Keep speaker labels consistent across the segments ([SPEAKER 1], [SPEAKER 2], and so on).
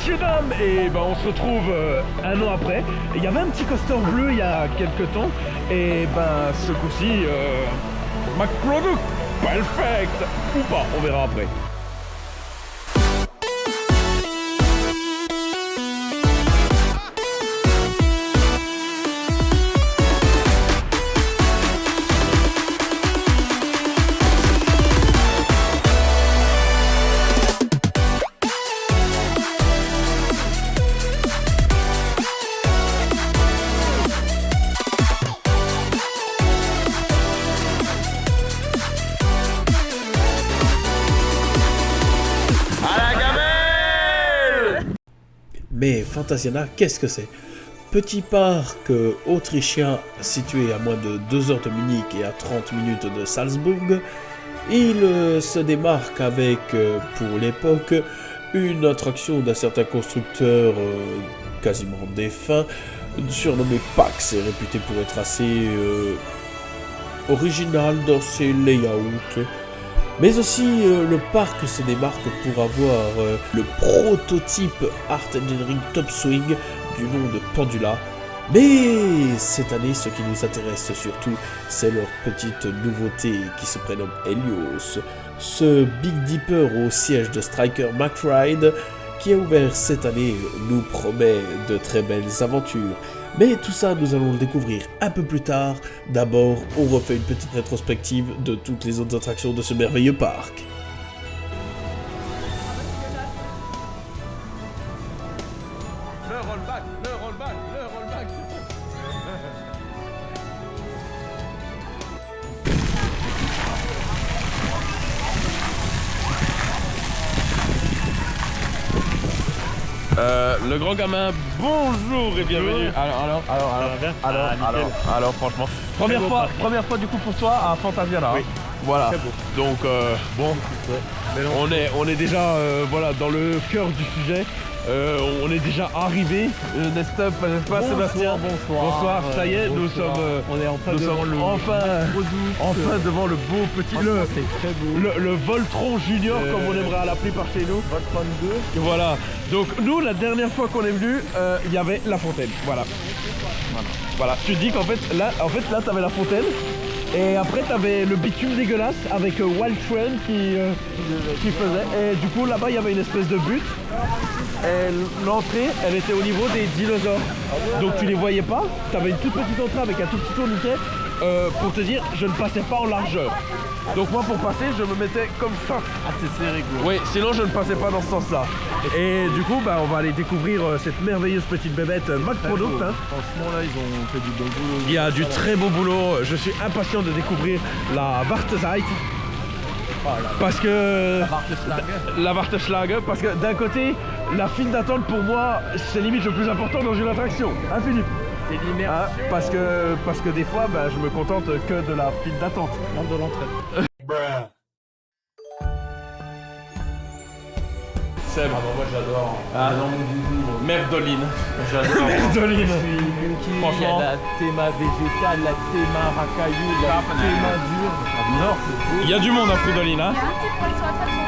[SPEAKER 1] messieurs, dames, et ben on se retrouve un an après. Il y avait un petit coaster bleu il y a quelques temps, et ben ce coup-ci, McProduct, perfect, ou pas, on verra après.
[SPEAKER 2] Mais Phantasiana, qu'est-ce que c'est? Petit parc autrichien situé à moins de 2 heures de Munich et à 30 minutes de Salzbourg, il se démarque avec, pour l'époque, une attraction d'un certain constructeur quasiment défunt, surnommé Pax, et réputé pour être assez original dans ses layouts. Mais aussi, le parc se démarque pour avoir le prototype Art Engineering Top Swing du nom de Pendula. Mais cette année, ce qui nous intéresse surtout, c'est leur petite nouveauté qui se prénomme Helios. Ce Big Dipper au siège de Striker McRide, qui a ouvert cette année, nous promet de très belles aventures. Mais tout ça, nous allons le découvrir un peu plus tard. D'abord, on refait une petite rétrospective de toutes les autres attractions de ce merveilleux parc.
[SPEAKER 1] Le rollback, le rollback, le rollback. Le grand gamin, bonjour et bienvenue. Alors, franchement, première fois du coup pour toi à Phantasiana. Oui. Voilà. Donc bon, on est déjà voilà dans le cœur du sujet. On est déjà arrivé, n'est-ce pas Sébastien? Bonsoir. Ça y est, nous sommes enfin devant le beau petit le Voltron Junior comme on aimerait l'appeler par chez nous. Voltron 2. Voilà. Donc nous, la dernière fois qu'on est venu, il y avait la fontaine. Voilà. Tu dis qu'en fait là t'avais la fontaine. Et après t'avais le bitume dégueulasse avec Wild Train qui faisait. Et du coup là-bas il y avait une espèce de butte. Et l'entrée elle était au niveau des dinosaures. Donc tu les voyais pas. T'avais une toute petite entrée avec un tout petit tourniquet. Pour te dire, je ne passais pas en largeur. Donc moi pour passer je me mettais comme ça. Ah c'est serré quoi. Oui, sinon je ne passais pas dans ce sens là. Et du coup on va aller découvrir cette merveilleuse petite bébête McProduct.
[SPEAKER 3] Franchement là ils ont fait du bon boulot.
[SPEAKER 1] Il y a du très beau boulot. Je suis impatient de découvrir la Wartezeit. Parce que la Warteschlage, parce que d'un côté la file d'attente pour moi c'est limite le plus important dans une attraction. Hein Philippe? Parce que des fois je me contente que de la file d'attente.
[SPEAKER 3] De l'entrée.
[SPEAKER 1] Seb.
[SPEAKER 3] Ah bah moi j'adore.
[SPEAKER 1] Ah
[SPEAKER 3] dans mon goût.
[SPEAKER 1] Merdoline.
[SPEAKER 3] J'adore.
[SPEAKER 1] Merdoline.
[SPEAKER 3] Franchement. Il y a la théma végétale, la théma racaillou, la théma dure. J'adore, c'est beau.
[SPEAKER 1] Il y a du monde à Fridolin, hein.
[SPEAKER 4] Il y a un petit poil sur la traction.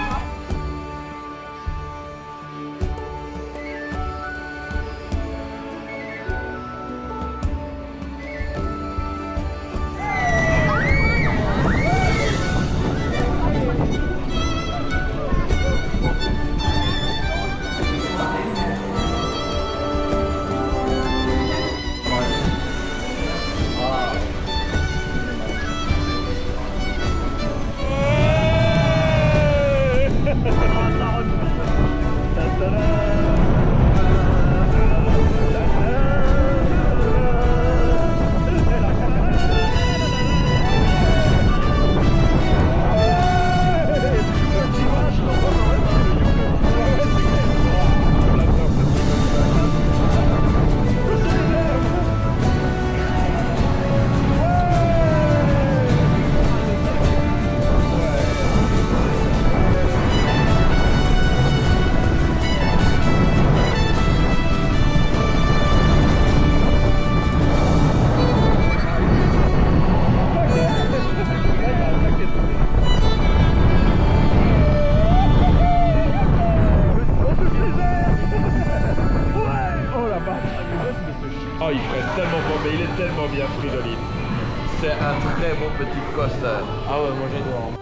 [SPEAKER 3] Ah ouais, moi j'adore.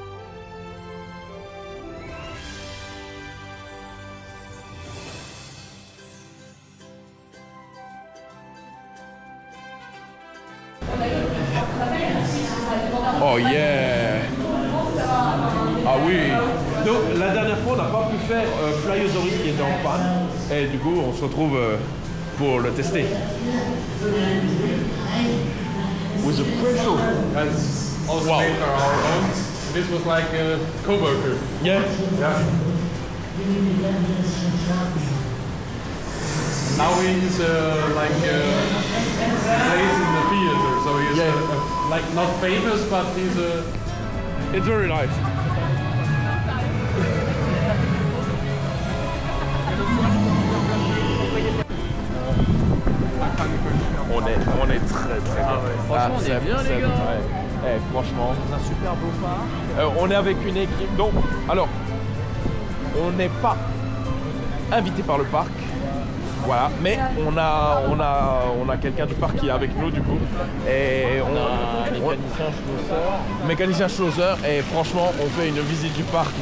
[SPEAKER 1] Oh yeah. Ah oui. Donc la dernière fois on n'a pas pu faire Flyosaurus qui était en panne. Et du coup on se retrouve pour le tester. With a pressure.
[SPEAKER 3] That's also
[SPEAKER 1] Wow.
[SPEAKER 3] made for our own. This was like a co-worker.
[SPEAKER 1] Yeah.
[SPEAKER 3] Yeah. Now he's like plays in the theater, so he's like not famous, but he's a.
[SPEAKER 1] It's very nice. On est très très bien.
[SPEAKER 3] Franchement, on est bien, les gars.
[SPEAKER 1] Franchement.
[SPEAKER 3] Dans un super beau parc.
[SPEAKER 1] On est avec une équipe. Donc, alors, on n'est pas invité par le parc. Voilà, mais on a quelqu'un du parc qui est avec nous du coup. Et mécanicien Schlosser. Et franchement, on fait une visite du parc,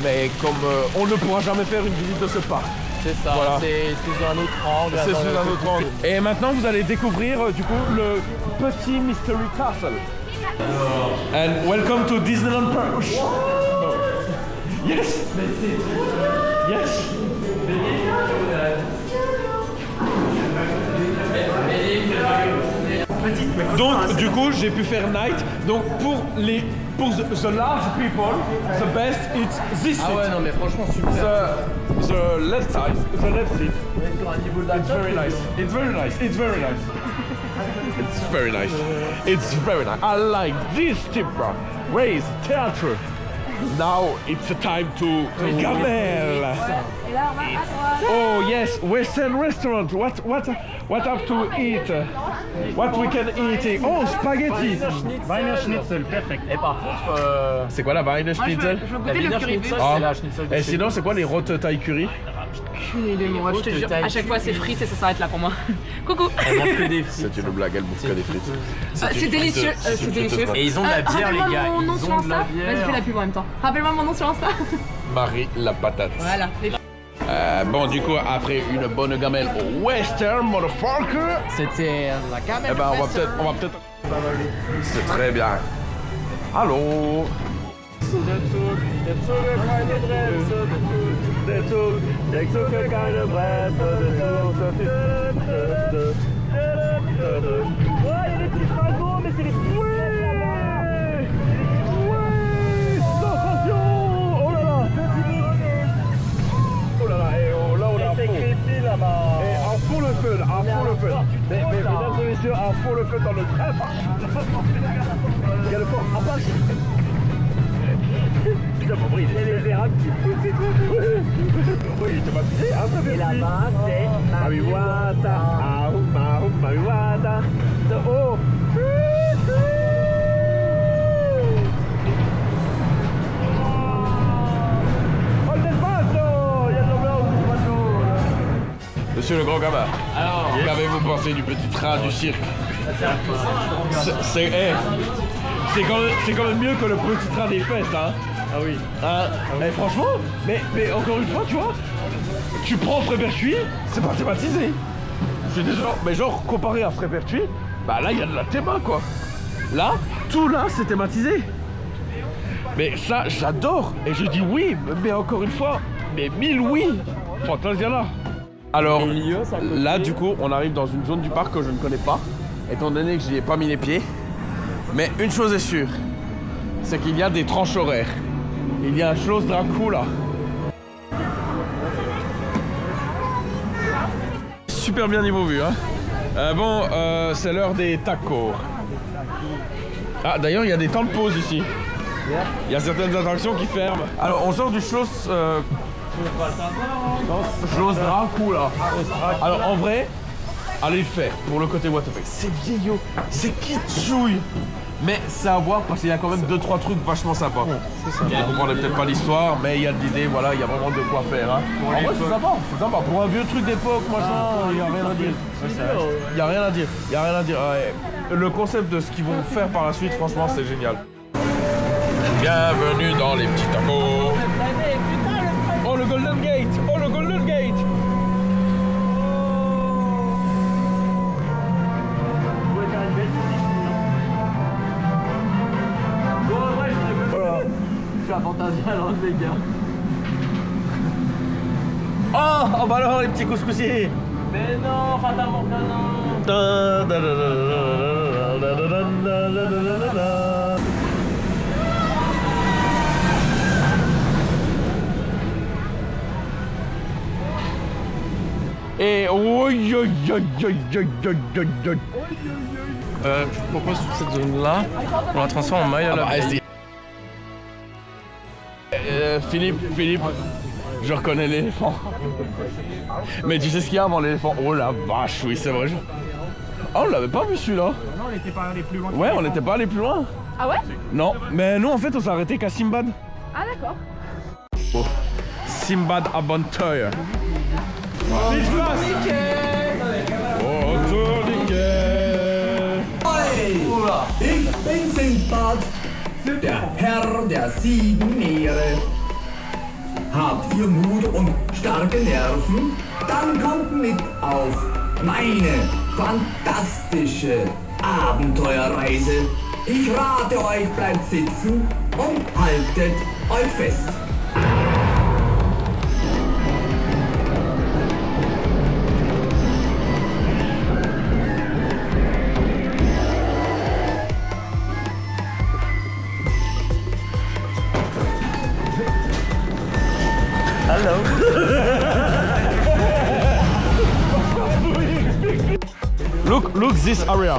[SPEAKER 1] mais comme on ne pourra jamais faire une visite de ce parc.
[SPEAKER 3] C'est ça,
[SPEAKER 1] Voilà.
[SPEAKER 3] c'est sous un autre angle.
[SPEAKER 1] C'est sous un autre angle. Et maintenant, vous allez découvrir du coup le petit Mystery Castle. And welcome to Disneyland Park. Yes. Yes. Donc du coup j'ai pu faire night. Donc pour the large people, the best it's this seat.
[SPEAKER 3] Ah ouais, non, mais franchement, super.
[SPEAKER 1] The left side, the left seat.
[SPEAKER 3] Sur un niveau de
[SPEAKER 1] It's very nice. It's very nice. It's very nice. It's very nice. It's very nice. I like this tip, bro. Raise theater. Now it's a time to gamel.
[SPEAKER 4] Et là, on va à droite.
[SPEAKER 1] Oh yes, Western restaurant. What have to eat? What we can eat? Oh, spaghetti.
[SPEAKER 5] Wiener Schnitzel, perfect.
[SPEAKER 3] Et par contre,
[SPEAKER 1] C'est quoi la Wiener Schnitzel?
[SPEAKER 4] Je veux
[SPEAKER 3] la
[SPEAKER 4] goûter le
[SPEAKER 3] Wiener
[SPEAKER 4] curry
[SPEAKER 3] Schnitzel,
[SPEAKER 1] Ah.
[SPEAKER 3] c'est la schnitzel de
[SPEAKER 1] Et
[SPEAKER 3] chez
[SPEAKER 1] sinon,
[SPEAKER 3] nous.
[SPEAKER 1] c'est quoi les rotes Thai curry?
[SPEAKER 4] Aucune idée, moi, je te jure. À chaque fois, c'est frites et ça s'arrête là pour moi. Coucou.
[SPEAKER 3] Elle mange que des frites.
[SPEAKER 1] C'est une blague, elle bouffe que des frites.
[SPEAKER 4] C'est délicieux. C'est délicieux.
[SPEAKER 3] Et ils ont de la bière, les gars.
[SPEAKER 4] Rappelle-moi mon nom
[SPEAKER 3] Ils
[SPEAKER 4] sur
[SPEAKER 3] ont de la
[SPEAKER 4] Insta. Vas-y,
[SPEAKER 3] bière.
[SPEAKER 4] fais la pub en même temps. Rappelle-moi mon nom sur Insta.
[SPEAKER 1] Marie la patate.
[SPEAKER 4] Voilà.
[SPEAKER 1] Bon, du coup, après une bonne gamelle au Western, motherfucker.
[SPEAKER 3] C'était la gamelle.
[SPEAKER 1] Eh ben, on va peut-être. C'est très bien. Allô. Mesdames et messieurs, un faux le feu dans le trèfle. Il y a le fort Apache. Putain, pour il est les érables qui poussent. Oui, il était baptisé, hein, ça fait. Et là-bas, c'est Mamiwata. Mamiwata. Oh. Monsieur le grand gamin,
[SPEAKER 3] Alors,
[SPEAKER 1] qu'avez-vous pensé du petit train du cirque? C'est quand même mieux que le petit train des fêtes, hein.
[SPEAKER 5] Ah oui.
[SPEAKER 1] Hein? Mais franchement, mais encore une fois, tu vois, tu prends Frépertuis, c'est pas thématisé. Je suis désolé, mais genre comparé à Frépertuis, bah là il y a de la théma quoi. Là, tout là c'est thématisé. Mais ça j'adore et je dis oui, mais encore une fois, mais 1000 oui, Fantasiana. Alors là du coup on arrive dans une zone du parc que je ne connais pas, étant donné que j'y ai pas mis les pieds. Mais une chose est sûre, c'est qu'il y a des tranches horaires. Il y a un chose Dracula. Super bien niveau vue, hein. C'est l'heure des tacos. Ah, d'ailleurs, il y a des temps de pause ici. Il y a certaines attractions qui ferment. Alors, on sort du Schloss Dracula. Alors, en vrai, allez le faire pour le côté what the fuck. C'est vieillot, c'est kitschouille. Mais c'est à voir parce qu'il y a quand même 2-3 trucs vachement sympas. Vous ne comprenez peut-être pas l'histoire, mais il y a de l'idée, voilà, il y a vraiment de quoi faire. Hein. En vrai, c'est sympa. Pour un vieux truc d'époque, machin, il n'y a rien à dire. Il n'y a rien à dire. Ouais. Le concept de ce qu'ils vont faire par la suite, franchement, c'est génial. Bienvenue dans les petits tacos. Oh le Golden Gate. Oh le Golden Gate.
[SPEAKER 6] Voilà. Je suis à Fantasia, là, les gars.
[SPEAKER 1] Oh bah alors les petits couscoussiers.
[SPEAKER 6] Mais non, Fata Morgana.
[SPEAKER 1] Et
[SPEAKER 3] Je propose toute cette zone-là, on la transforme en maille à la base.
[SPEAKER 1] Philippe, je reconnais l'éléphant. Mais tu sais ce qu'il y a avant l'éléphant? Oh la vache, oui c'est vrai. Oh on l'avait pas vu celui-là.
[SPEAKER 5] Non, on n'était pas allé plus loin.
[SPEAKER 1] Ouais, on n'était pas allé plus loin.
[SPEAKER 4] Ah ouais?
[SPEAKER 1] Non, mais nous en fait on s'est arrêté qu'à Simbad.
[SPEAKER 4] Ah d'accord.
[SPEAKER 1] Oh. Simbad Abenteuer.
[SPEAKER 6] Oh,
[SPEAKER 7] Ich bin Sindbad, der Herr der 7 Meere. Habt ihr Mut und starke Nerven? Dann kommt mit auf meine fantastische Abenteuerreise. Ich rate euch, bleibt sitzen und haltet euch fest.
[SPEAKER 1] Look this area.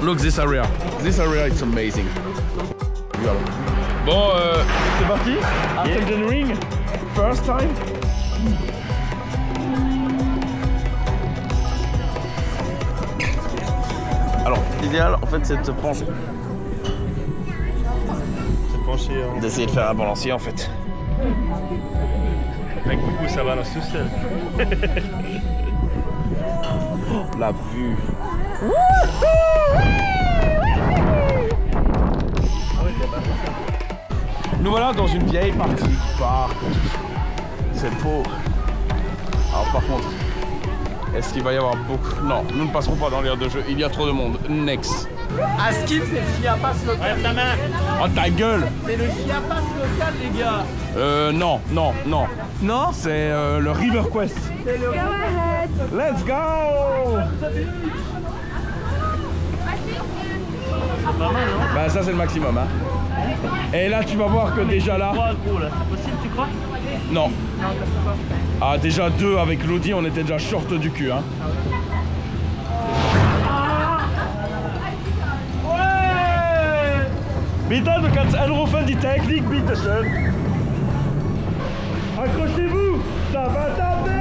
[SPEAKER 1] Look this area. This area it's amazing. Bon, c'est parti. Art Engineering, first time. Alors, l'idéal en fait c'est de se pencher. D'essayer de faire un balancier en fait.
[SPEAKER 5] Avec beaucoup, ça balance tout seul.
[SPEAKER 1] La vue. Nous voilà dans une vieille partie du parc. C'est beau. Alors par contre, est-ce qu'il va y avoir beaucoup? Non, nous ne passerons pas dans l'aire de jeu. Il y a trop de monde. Next.
[SPEAKER 6] À Skip, c'est le chiapas local.
[SPEAKER 5] Lève ta main.
[SPEAKER 1] Oh ta gueule.
[SPEAKER 6] C'est le chiapas local, les gars.
[SPEAKER 1] Non.
[SPEAKER 6] Non?
[SPEAKER 1] C'est le River Quest.
[SPEAKER 6] C'est le...
[SPEAKER 1] Let's go. Bah ça c'est le maximum hein. Et là tu vas voir que déjà là...
[SPEAKER 5] 3 gros là, c'est possible tu crois?
[SPEAKER 1] Non. Ah déjà 2 avec l'Audi on était déjà short du cul hein. Ouais. Bitte du kannst anrufen die Technik bitte schön. Accrochez-vous, ça va taper.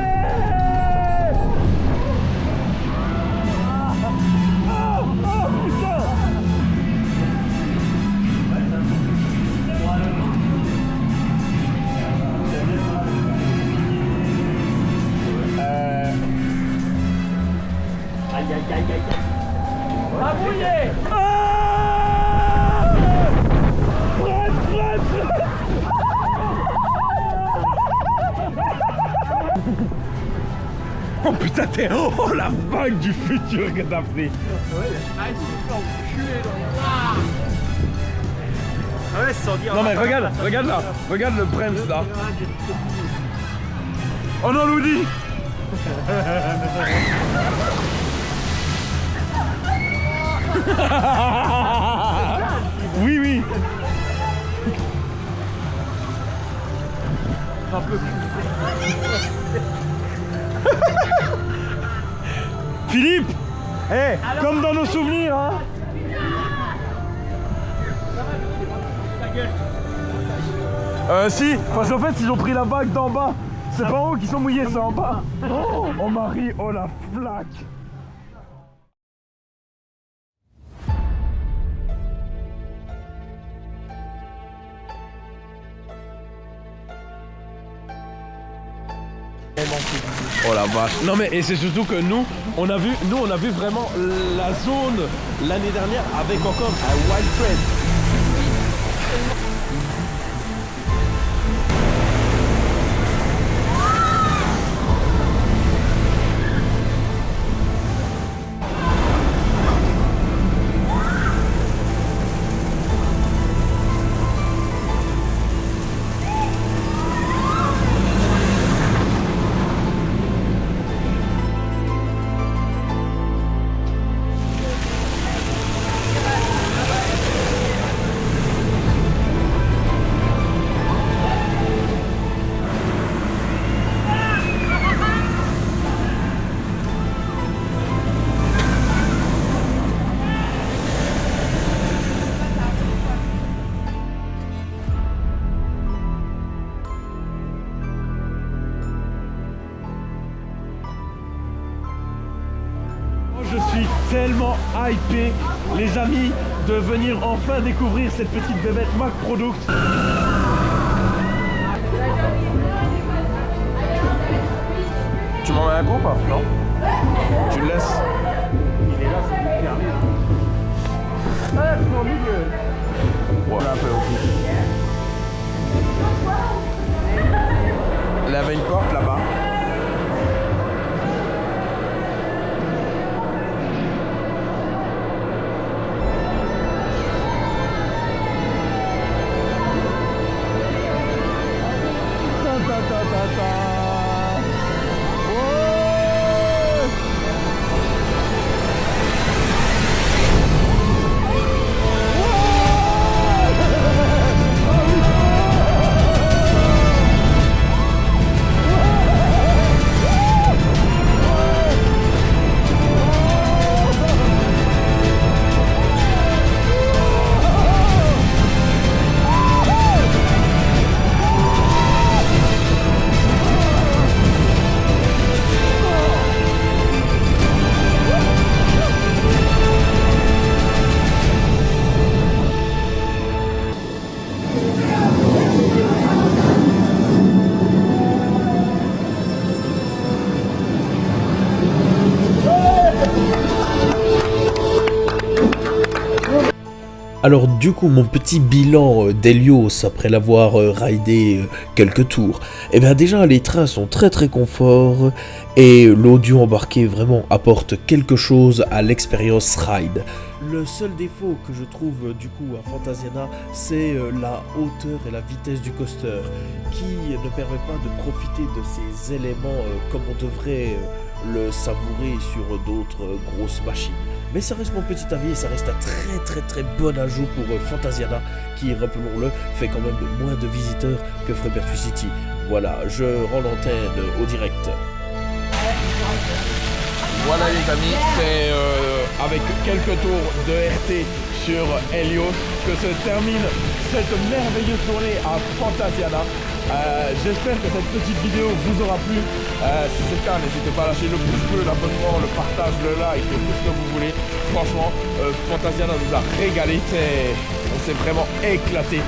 [SPEAKER 6] À bouiller.
[SPEAKER 1] Oh putain t'es... Oh la vague du futur que t'as pris.
[SPEAKER 5] Ah ouais, sans dire.
[SPEAKER 1] Non mais regarde là. Regarde le Brems là. Oh non l'Audi. Oui.
[SPEAKER 6] Un peu plus.
[SPEAKER 1] Philippe. Comme dans nos souvenirs hein. Si, parce qu'en fait ils ont pris la vague d'en bas. C'est pas en haut qui sont mouillés, c'est en bas. Oh Marie, oh la flaque. Oh la vache. Non mais et c'est surtout que nous on a vu vraiment la zone l'année dernière avec encore un wild thread. tellement hypé, les amis, de venir enfin découvrir cette petite bébête Mac Product. Tu m'en mets un coup ou pas? Non. Tu le laisses? Il est là, c'est lui qui arrive. Ah, c'est au milieu. Voilà un peu aussi. Il y avait une porte là-bas.
[SPEAKER 2] Alors du coup, mon petit bilan d'Helios après l'avoir raidé quelques tours, eh bien déjà les trains sont très confort et l'audio embarqué vraiment apporte quelque chose à l'expérience ride. Le seul défaut que je trouve du coup à Fantasiana, c'est la hauteur et la vitesse du coaster qui ne permet pas de profiter de ces éléments comme on devrait le savourer sur d'autres grosses machines. Mais ça reste mon petit avis et ça reste un très bon ajout pour Fantasiana qui, rappelons-le, fait quand même moins de visiteurs que Frepertus City. Voilà, je rends l'antenne au direct.
[SPEAKER 1] Voilà les amis, c'est avec quelques tours de RT sur Helios que se termine cette merveilleuse journée à Fantasiana. J'espère que cette petite vidéo vous aura plu. Si c'est le cas, n'hésitez pas à lâcher le pouce bleu, l'abonnement, le partage, le like et tout ce que vous voulez. Franchement, Fantasiana nous a régalé. On s'est vraiment éclaté.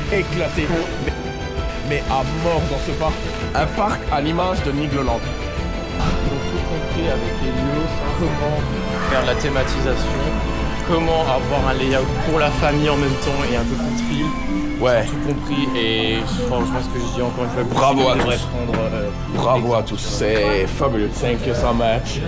[SPEAKER 1] Mais à mort dans ce parc. Un parc à l'image de Nigloland.
[SPEAKER 6] Ils ont tout compris avec Helios, comment faire la thématisation, comment avoir un layout pour la famille en même temps et un peu plus thrill.
[SPEAKER 1] Ouais.
[SPEAKER 6] Ils ont tout compris et franchement ce que je dis encore une fois,
[SPEAKER 1] Bravo à tous.
[SPEAKER 6] Bravo
[SPEAKER 1] Bravo à tous, c'est fabuleux. Thank you so much.